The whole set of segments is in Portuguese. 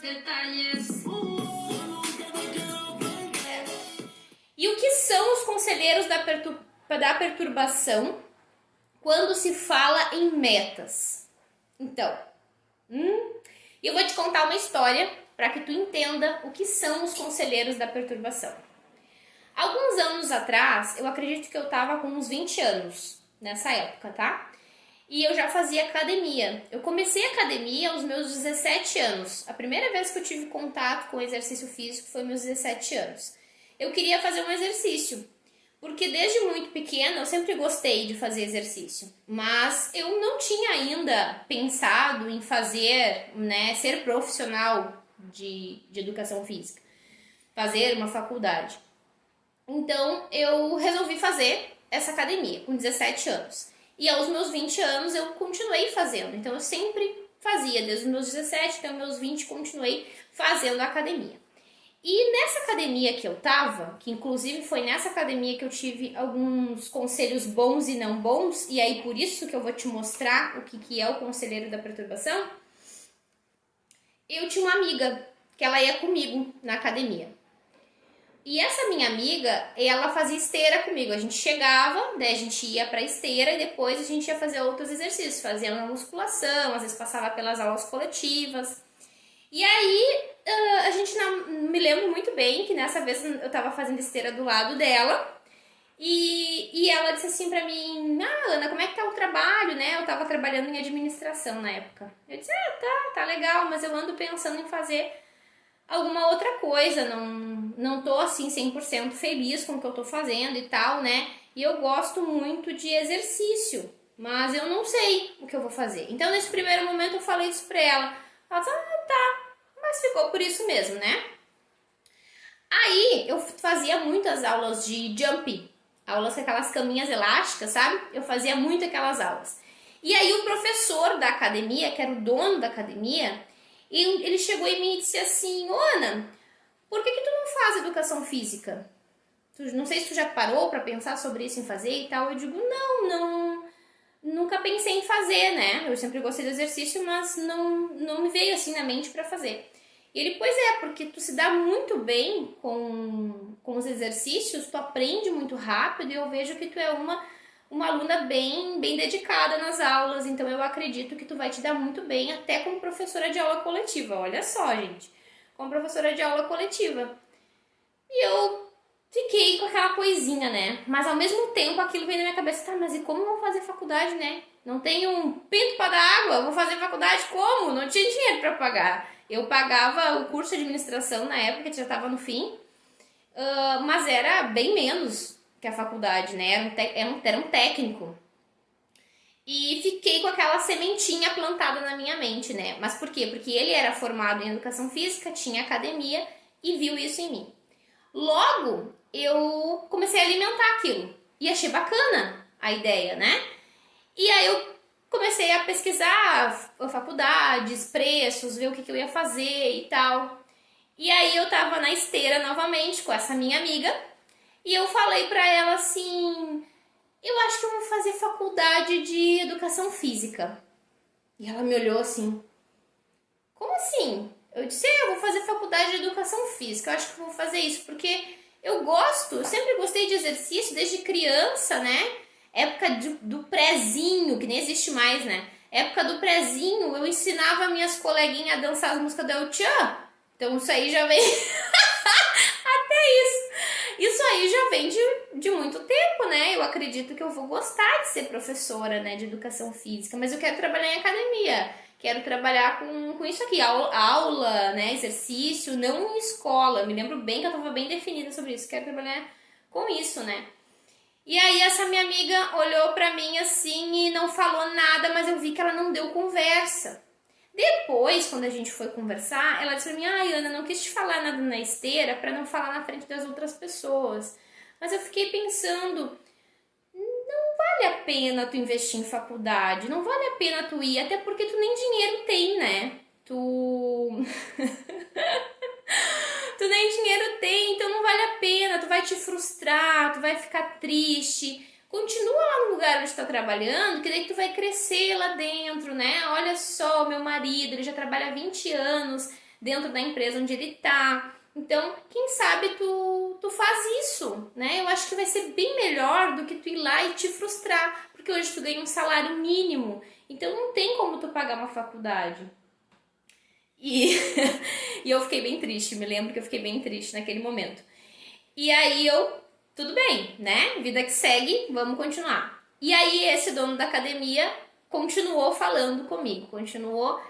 detalles. E o que são os conselheiros da perturbação quando se fala em metas? Então, eu vou te contar uma história para que tu entenda o que são os conselheiros da perturbação. Alguns anos atrás, eu acredito que eu estava com uns 20 anos nessa época, tá? E eu já fazia academia. Eu comecei a academia aos meus 17 anos. A primeira vez que eu tive contato com exercício físico foi meus 17 anos. Eu queria fazer um exercício, porque desde muito pequena eu sempre gostei de fazer exercício. Mas eu não tinha ainda pensado em fazer, ser profissional de educação física, fazer uma faculdade. Então eu resolvi fazer essa academia com 17 anos. E aos meus 20 anos eu continuei fazendo. Então eu sempre fazia, desde os meus 17 até os meus 20, continuei fazendo a academia. E nessa academia que eu tava, que inclusive foi nessa academia que eu tive alguns conselhos bons e não bons, e aí por isso que eu vou te mostrar o que é o conselheiro da perturbação, eu tinha uma amiga que ela ia comigo na academia. E essa minha amiga, ela fazia esteira comigo. A gente chegava, daí a gente ia pra esteira e depois a gente ia fazer outros exercícios. Fazia uma musculação, às vezes passava pelas aulas coletivas. E aí, a gente me lembro muito bem que nessa vez eu tava fazendo esteira do lado dela. E ela disse assim pra mim, Ana, como é que tá o trabalho, né? Eu tava trabalhando em administração na época. Eu disse, tá legal, mas eu ando pensando em fazer alguma outra coisa, não tô assim 100% feliz com o que eu tô fazendo e tal, né? E eu gosto muito de exercício, mas eu não sei o que eu vou fazer. Então, nesse primeiro momento, eu falei isso pra ela. Ela disse, tá, mas ficou por isso mesmo, né? Aí, eu fazia muitas aulas de jump, aulas com aquelas caminhas elásticas, sabe? Eu fazia muito aquelas aulas. E aí, o professor da academia, que era o dono da academia, ele chegou em mim e disse assim, Ana, por que tu não faz educação física? Não sei se tu já parou pra pensar sobre isso em fazer e tal. Eu digo, nunca pensei em fazer, né? Eu sempre gostei do exercício, mas não me veio assim na mente pra fazer. E ele, pois é, porque tu se dá muito bem com os exercícios, tu aprende muito rápido e eu vejo que tu é uma aluna bem dedicada nas aulas, então eu acredito que tu vai te dar muito bem até como professora de aula coletiva. Olha só, gente, como professora de aula coletiva. E eu fiquei com aquela coisinha, né? Mas ao mesmo tempo aquilo veio na minha cabeça, tá, mas e como eu vou fazer faculdade, né? Não tenho um pinto para dar água, vou fazer faculdade como? Não tinha dinheiro para pagar. Eu pagava o curso de administração na época, que já estava no fim, mas era bem menos que a faculdade, né? Era um técnico. E fiquei com aquela sementinha plantada na minha mente, né? Mas por quê? Porque ele era formado em educação física, tinha academia e viu isso em mim. Logo, eu comecei a alimentar aquilo. E achei bacana a ideia, né? E aí eu comecei a pesquisar faculdades, preços, ver o que eu ia fazer e tal. E aí eu tava na esteira novamente com essa minha amiga. E eu falei pra ela assim, eu acho que eu vou fazer faculdade de educação física. E ela me olhou assim, como assim? Eu disse, eu vou fazer faculdade de educação física, eu acho que eu vou fazer isso, porque eu sempre gostei de exercício desde criança, né? Época do prézinho, que nem existe mais, né? Época do prézinho, eu ensinava minhas coleguinhas a dançar as músicas do El Chan. Então isso aí já vem... Até isso. Isso aí já vem de muito tempo, né? Eu acredito que eu vou gostar de ser professora, né, de educação física, mas eu quero trabalhar em academia, quero trabalhar com isso aqui, aula, né, exercício, não em escola. Eu me lembro bem que eu estava bem definida sobre isso, quero trabalhar com isso, né? E aí essa minha amiga olhou pra mim assim e não falou nada, mas eu vi que ela não deu conversa. Depois, quando a gente foi conversar, ela disse pra mim, Ana, não quis te falar nada na esteira pra não falar na frente das outras pessoas. Mas eu fiquei pensando, não vale a pena tu investir em faculdade, não vale a pena tu ir, até porque tu nem dinheiro tem, né? Tu nem dinheiro tem, então não vale a pena, tu vai te frustrar, tu vai ficar triste. Continua lá no lugar onde tu tá trabalhando, que daí tu vai crescer lá dentro, né? Olha só, meu marido, ele já trabalha há 20 anos, dentro da empresa onde ele tá. Então, quem sabe tu faz isso, né? Eu acho que vai ser bem melhor do que tu ir lá e te frustrar, porque hoje tu ganha um salário mínimo, então não tem como tu pagar uma faculdade. E, e eu fiquei bem triste, me lembro que eu fiquei bem triste naquele momento. E aí tudo bem, né? Vida que segue, vamos continuar. E aí esse dono da academia continuou falando comigo, continuou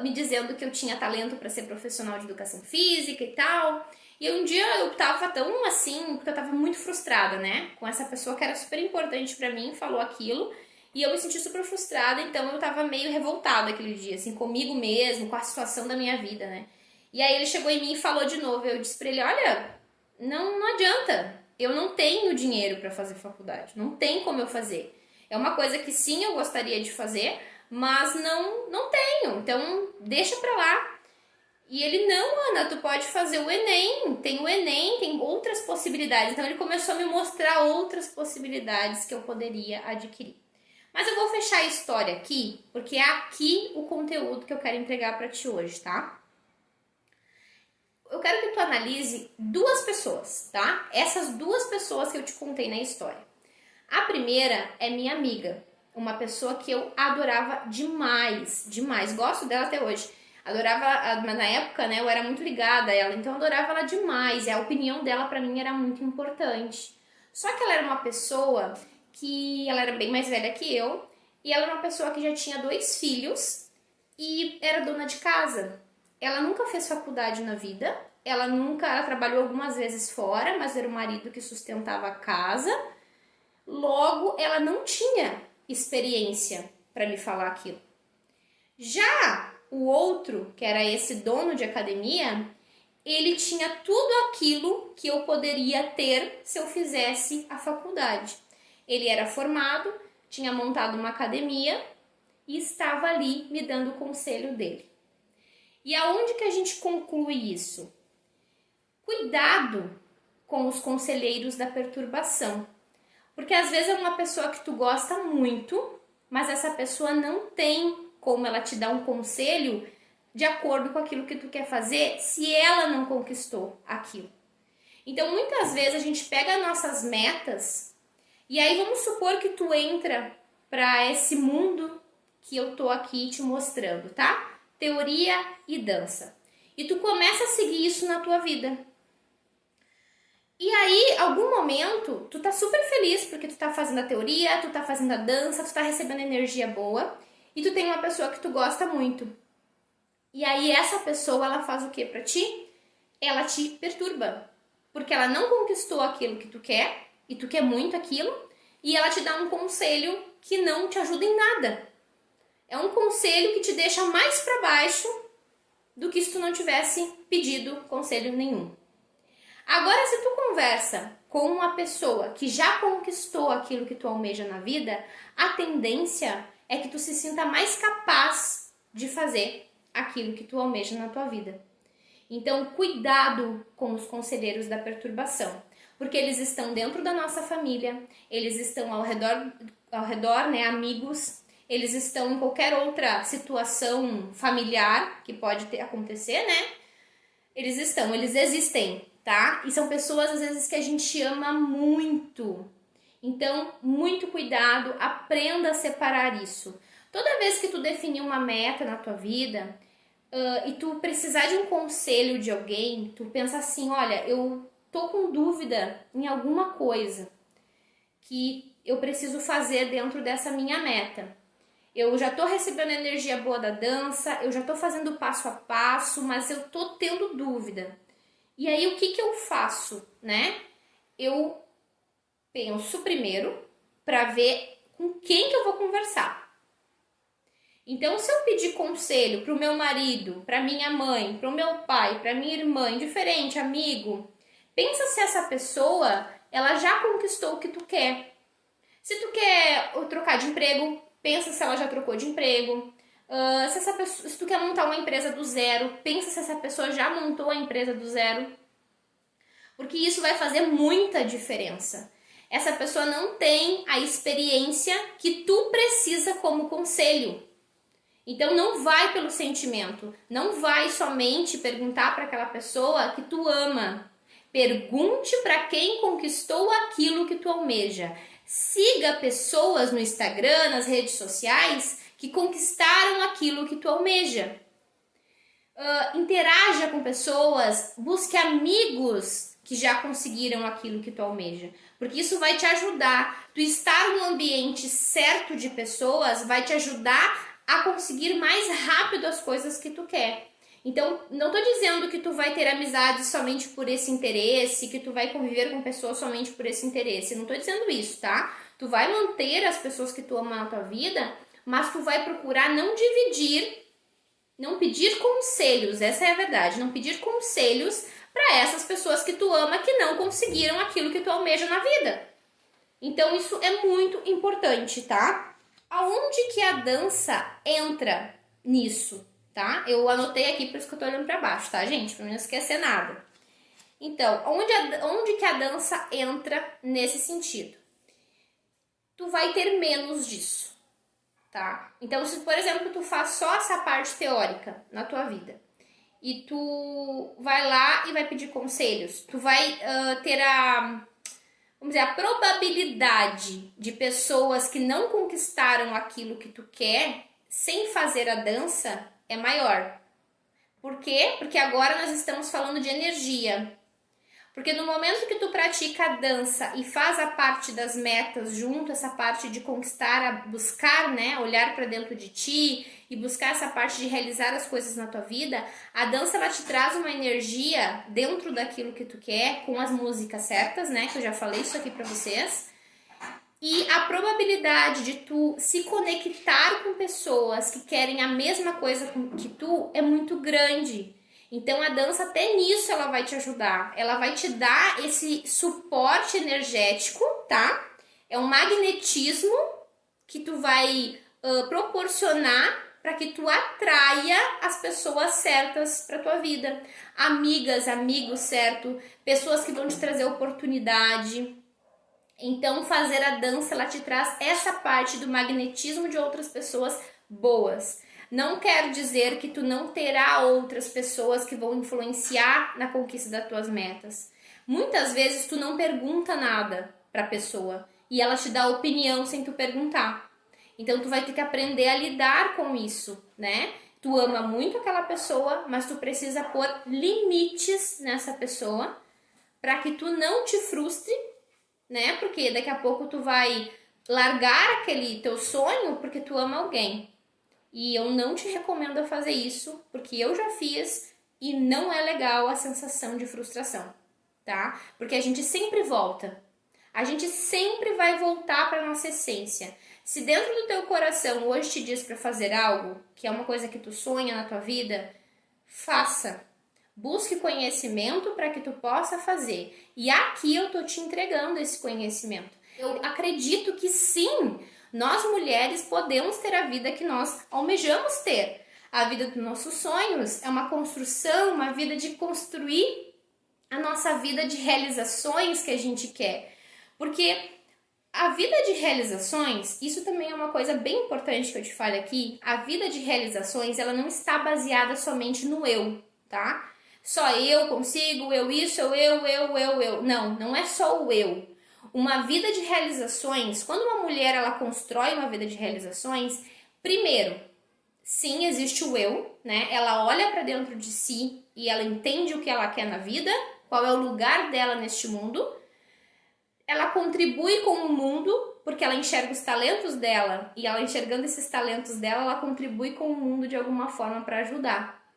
me dizendo que eu tinha talento para ser profissional de educação física e tal. E um dia eu tava tão assim, porque eu tava muito frustrada, né? Com essa pessoa que era super importante para mim, falou aquilo. E eu me senti super frustrada, então eu tava meio revoltada aquele dia, assim, comigo mesmo, com a situação da minha vida, né? E aí ele chegou em mim e falou de novo. Eu disse pra ele, olha, não adianta. Eu não tenho dinheiro para fazer faculdade. Não tem como eu fazer. É uma coisa que sim, eu gostaria de fazer, mas não tenho. Então, deixa pra lá. E ele, não, Ana, tu pode fazer o Enem. Tem o Enem, tem outras possibilidades. Então, ele começou a me mostrar outras possibilidades que eu poderia adquirir. Mas eu vou fechar a história aqui, porque é aqui o conteúdo que eu quero entregar pra ti hoje, tá? Eu quero que tu analise duas pessoas, tá? Essas duas pessoas que eu te contei na história. A primeira é minha amiga, uma pessoa que eu adorava demais, demais. Gosto dela até hoje. Adorava, na época, né, eu era muito ligada a ela, então eu adorava ela demais. E a opinião dela pra mim era muito importante. Só que ela era uma pessoa que ela era bem mais velha que eu, e ela era uma pessoa que já tinha 2 filhos e era dona de casa. Ela nunca fez faculdade na vida, ela trabalhou algumas vezes fora, mas era o marido que sustentava a casa. Logo, ela não tinha experiência para me falar aquilo. Já o outro, que era esse dono de academia, ele tinha tudo aquilo que eu poderia ter se eu fizesse a faculdade. Ele era formado, tinha montado uma academia e estava ali me dando o conselho dele. E aonde que a gente conclui isso? Cuidado com os conselheiros da perturbação. Porque às vezes é uma pessoa que tu gosta muito, mas essa pessoa não tem como ela te dar um conselho de acordo com aquilo que tu quer fazer se ela não conquistou aquilo. Então muitas vezes a gente pega nossas metas e aí vamos supor que tu entra para esse mundo que eu tô aqui te mostrando, tá? Teoria e dança. E tu começa a seguir isso na tua vida. E aí, algum momento, tu tá super feliz porque tu tá fazendo a teoria, tu tá fazendo a dança, tu tá recebendo energia boa e tu tem uma pessoa que tu gosta muito. E aí essa pessoa, ela faz o que pra ti? Ela te perturba, porque ela não conquistou aquilo que tu quer e tu quer muito aquilo e ela te dá um conselho que não te ajuda em nada. É um conselho que te deixa mais pra baixo do que se tu não tivesse pedido conselho nenhum. Agora, se tu conversa com uma pessoa que já conquistou aquilo que tu almeja na vida, a tendência é que tu se sinta mais capaz de fazer aquilo que tu almeja na tua vida. Então, cuidado com os conselheiros da perturbação, porque eles estão dentro da nossa família, eles estão ao redor, né, amigos, eles estão em qualquer outra situação familiar que pode acontecer, né? Eles existem, tá? E são pessoas, às vezes, que a gente ama muito. Então, muito cuidado, aprenda a separar isso. Toda vez que tu definir uma meta na tua vida e tu precisar de um conselho de alguém, tu pensa assim, olha, eu tô com dúvida em alguma coisa que eu preciso fazer dentro dessa minha meta. Eu já tô recebendo energia boa da dança, eu já tô fazendo passo a passo, mas eu tô tendo dúvida. E aí, o que eu faço, né? Eu penso primeiro para ver com quem que eu vou conversar. Então, se eu pedir conselho pro meu marido, pra minha mãe, pro meu pai, pra minha irmã, indiferente, amigo, pensa se essa pessoa, ela já conquistou o que tu quer. Se tu quer trocar de emprego, pensa se ela já trocou de emprego. Se tu quer montar uma empresa do zero, pensa se essa pessoa já montou a empresa do zero. Porque isso vai fazer muita diferença. Essa pessoa não tem a experiência que tu precisa como conselho. Então não vai pelo sentimento, não vai somente perguntar para aquela pessoa que tu ama. Pergunte para quem conquistou aquilo que tu almeja. Siga pessoas no Instagram, nas redes sociais que conquistaram aquilo que tu almeja. Interaja com pessoas, busque amigos que já conseguiram aquilo que tu almeja, porque isso vai te ajudar. Tu estar no ambiente certo de pessoas vai te ajudar a conseguir mais rápido as coisas que tu quer. Então, não tô dizendo que tu vai ter amizade somente por esse interesse, que tu vai conviver com pessoas somente por esse interesse. Não tô dizendo isso, tá? Tu vai manter as pessoas que tu ama na tua vida, mas tu vai procurar não dividir, não pedir conselhos, essa é a verdade, não pedir conselhos para essas pessoas que tu ama que não conseguiram aquilo que tu almeja na vida. Então isso é muito importante, tá? Aonde que a dança entra nisso, tá? Eu anotei aqui, por isso que eu tô olhando para baixo, tá, gente? Pra não esquecer nada. Então, onde que a dança entra nesse sentido? Tu vai ter menos disso. Tá? Então, se por exemplo tu faz só essa parte teórica na tua vida e tu vai lá e vai pedir conselhos, tu vai ter vamos dizer, a probabilidade de pessoas que não conquistaram aquilo que tu quer sem fazer a dança é maior. Por quê? Porque agora nós estamos falando de energia. Porque no momento que tu pratica a dança e faz a parte das metas junto, essa parte de conquistar, buscar, né, olhar para dentro de ti e buscar essa parte de realizar as coisas na tua vida, a dança ela te traz uma energia dentro daquilo que tu quer, com as músicas certas, né, que eu já falei isso aqui para vocês. E a probabilidade de tu se conectar com pessoas que querem a mesma coisa que tu é muito grande. Então a dança até nisso ela vai te ajudar, ela vai te dar esse suporte energético, tá? É um magnetismo que tu vai proporcionar para que tu atraia as pessoas certas para tua vida, amigas, amigos certo, pessoas que vão te trazer oportunidade. Então fazer a dança ela te traz essa parte do magnetismo de outras pessoas boas. Não quero dizer que tu não terá outras pessoas que vão influenciar na conquista das tuas metas. Muitas vezes tu não pergunta nada para a pessoa e ela te dá opinião sem tu perguntar. Então tu vai ter que aprender a lidar com isso, né? Tu ama muito aquela pessoa, mas tu precisa pôr limites nessa pessoa para que tu não te frustre, né? Porque daqui a pouco tu vai largar aquele teu sonho porque tu ama alguém. E eu não te recomendo a fazer isso, porque eu já fiz e não é legal a sensação de frustração, tá? Porque a gente sempre volta. A gente sempre vai voltar para nossa essência. Se dentro do teu coração hoje te diz para fazer algo, que é uma coisa que tu sonha na tua vida, faça. Busque conhecimento para que tu possa fazer. E aqui eu tô te entregando esse conhecimento. Eu acredito que sim, nós mulheres podemos ter a vida que nós almejamos ter. A vida dos nossos sonhos é uma construção, uma vida de construir a nossa vida de realizações que a gente quer. Porque a vida de realizações, isso também é uma coisa bem importante que eu te falo aqui. A vida de realizações, ela não está baseada somente no eu, tá? Só eu consigo, eu isso, eu. Não, não é só o eu. Uma vida de realizações, quando uma mulher ela constrói uma vida de realizações, primeiro, sim, existe o eu, né? Ela olha para dentro de si e ela entende o que ela quer na vida, qual é o lugar dela neste mundo. Ela contribui com o mundo, porque ela enxerga os talentos dela e ela enxergando esses talentos dela, ela contribui com o mundo de alguma forma para ajudar.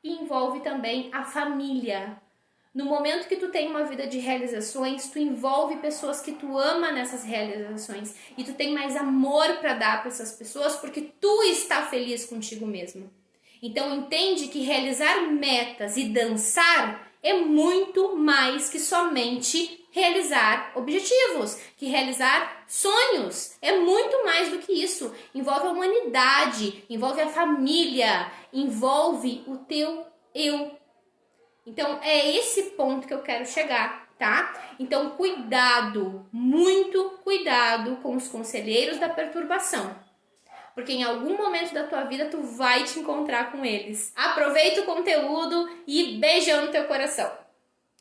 E envolve também a família. No momento que tu tem uma vida de realizações, tu envolve pessoas que tu ama nessas realizações e tu tem mais amor para dar para essas pessoas porque tu está feliz contigo mesmo. Então entende que realizar metas e dançar é muito mais que somente realizar objetivos, que realizar sonhos. É muito mais do que isso. Envolve a humanidade, envolve a família, envolve o teu eu. Então, é esse ponto que eu quero chegar, tá? Então, cuidado, muito cuidado com os conselheiros da perturbação. porque em algum momento da tua vida tu vai te encontrar com eles. Aproveita o conteúdo e beijão no teu coração.